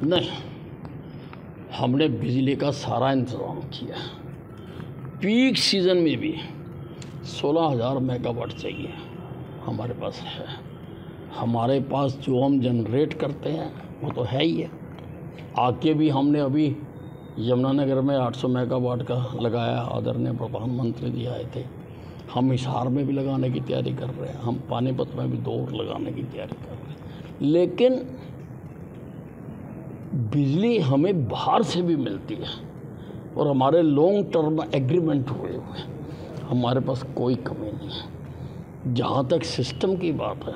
नहीं, हमने बिजली का सारा इंतज़ाम किया। पीक सीज़न में भी 16,000 मेगावाट चाहिए हमारे पास है। हमारे पास जो हम जनरेट करते हैं वो तो है ही है। आगे भी हमने अभी यमुनानगर में 800 मेगावाट का लगाया, आदरणीय प्रधानमंत्री जी आए थे। हम हिसार में भी लगाने की तैयारी कर रहे हैं, हम पानीपत में भी 2 लगाने की तैयारी कर रहे हैं। लेकिन बिजली हमें बाहर से भी मिलती है और हमारे लॉन्ग टर्म एग्रीमेंट हुए हुए हैं, हमारे पास कोई कमी नहीं है। जहाँ तक सिस्टम की बात है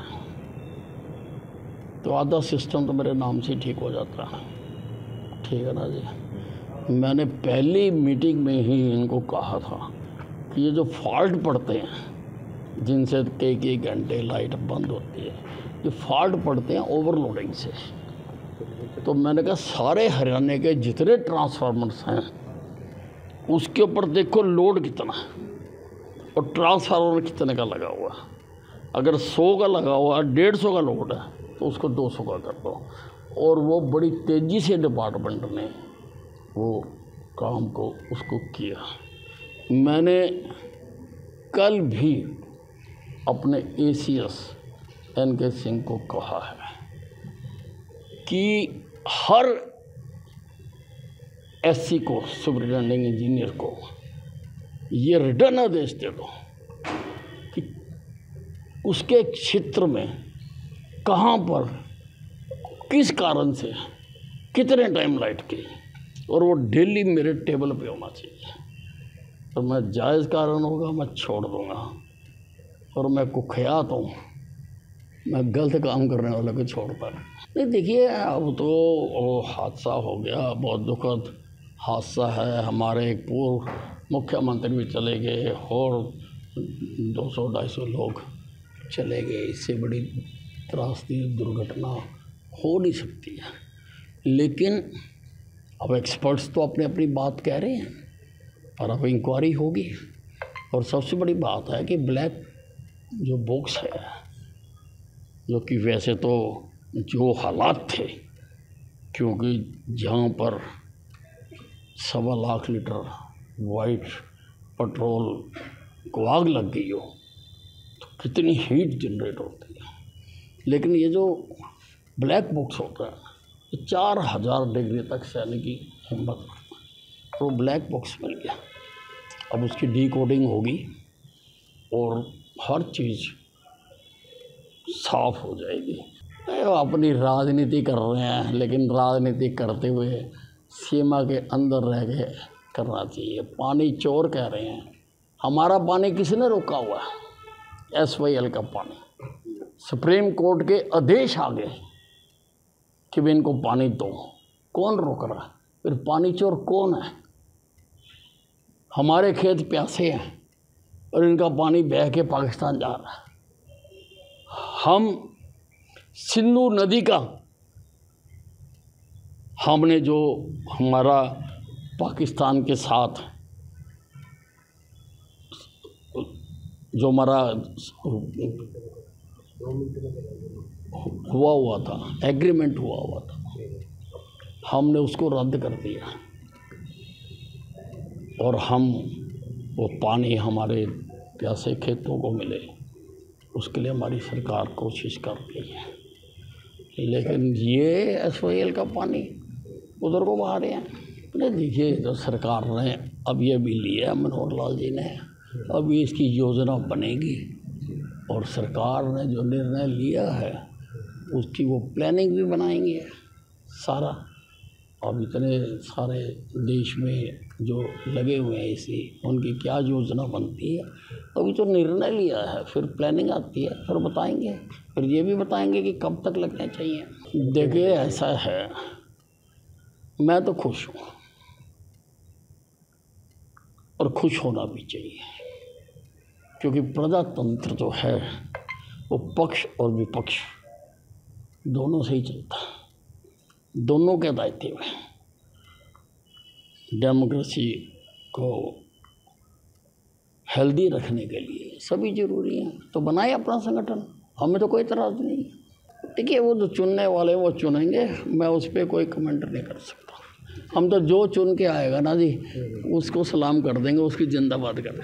तो आधा सिस्टम तो मेरे नाम से ठीक हो जाता है, ठीक है ना जी। मैंने पहली मीटिंग में ही इनको कहा था कि ये जो फॉल्ट पड़ते हैं जिनसे कई घंटे लाइट बंद होती है, ये फॉल्ट पड़ते हैं ओवरलोडिंग से। तो मैंने कहा सारे हरियाणा के जितने ट्रांसफार्मर्स हैं उसके ऊपर देखो लोड कितना है और ट्रांसफार्मर कितने का लगा हुआ है। अगर 100 का लगा हुआ है, 150 का लोड है तो उसको 200 का कर दो। और वो बड़ी तेज़ी से डिपार्टमेंट ने वो काम को उसको किया। मैंने कल भी अपने ACS NK सिंह को कहा है कि हर SC को, सुपरिटेंडिंग इंजीनियर को, ये रिटर्न आदेश दे दो कि उसके क्षेत्र में कहाँ पर किस कारण से कितने टाइम लाइट की, और वो डेली मेरे टेबल पे होना चाहिए। तो मैं जायज़ कारण होगा मैं छोड़ दूँगा, और मैं कुख्यात हूँ, मैं गलत काम करने वाले को छोड़ता नहीं। देखिए अब तो हादसा हो गया, बहुत दुखद हादसा है। हमारे एक पूर्व मुख्यमंत्री भी चले गए और 200-250 लोग चले गए। इससे बड़ी त्रासदी दुर्घटना हो नहीं सकती है। लेकिन अब एक्सपर्ट्स तो अपनी अपनी बात कह रहे हैं और अब इंक्वायरी होगी। और सबसे बड़ी बात है कि ब्लैक जो बॉक्स है, जो कि वैसे तो जो हालात थे, क्योंकि जहाँ पर 1.25 लाख लीटर वाइट पेट्रोल को आग लग गई हो तो कितनी हीट जनरेट होती है। लेकिन ये जो ब्लैक बॉक्स होता है तो 4000 डिग्री तक सहने की हिम्मत रखता है। तो ब्लैक बॉक्स मिल गया, अब उसकी डिकोडिंग होगी और हर चीज़ साफ हो जाएगी। अपनी राजनीति कर रहे हैं, लेकिन राजनीति करते हुए सीमा के अंदर रह के करना चाहिए। पानी चोर कह रहे हैं, हमारा पानी किसने रोका हुआ है? SYL का पानी, सुप्रीम कोर्ट के आदेश आ गए कि भाई इनको पानी दो, कौन रोक रहा है? फिर पानी चोर कौन है? हमारे खेत प्यासे हैं और इनका पानी बह के पाकिस्तान जा रहा है। हम सिंधु नदी का, हमने जो हमारा पाकिस्तान के साथ जो हमारा हुआ था, एग्रीमेंट हुआ था, हमने उसको रद्द कर दिया और हम वो पानी हमारे प्यासे खेतों को मिले, उसके लिए हमारी सरकार कोशिश कर रही है। लेकिन ये SYL का पानी उधर को बहा रहे हैं। नहीं, देखिए जो सरकार ने अब ये भी लिया, मनोहर लाल जी ने, अब ये इसकी योजना बनेगी और सरकार ने जो निर्णय लिया है उसकी वो प्लानिंग भी बनाएंगे सारा। अब इतने सारे देश में जो लगे हुए हैं इसी, उनकी क्या योजना बनती है, अभी तो निर्णय लिया है, फिर प्लानिंग आती है, फिर बताएंगे, फिर ये भी बताएंगे कि कब तक लगने चाहिए। देखिए ऐसा है, मैं तो खुश हूँ और खुश होना भी चाहिए, क्योंकि प्रजातंत्र जो है वो पक्ष और विपक्ष दोनों से ही चलता है, दोनों के दायित्व में। डेमोक्रेसी को हेल्दी रखने के लिए सभी जरूरी हैं, तो बनाए अपना संगठन, हमें तो कोई इतराज़ नहीं। देखिए वो जो चुनने वाले वो चुनेंगे, मैं उस पर कोई कमेंट नहीं कर सकता। हम तो जो चुन के आएगा ना जी उसको सलाम कर देंगे, उसकी जिंदाबाद कर देंगे।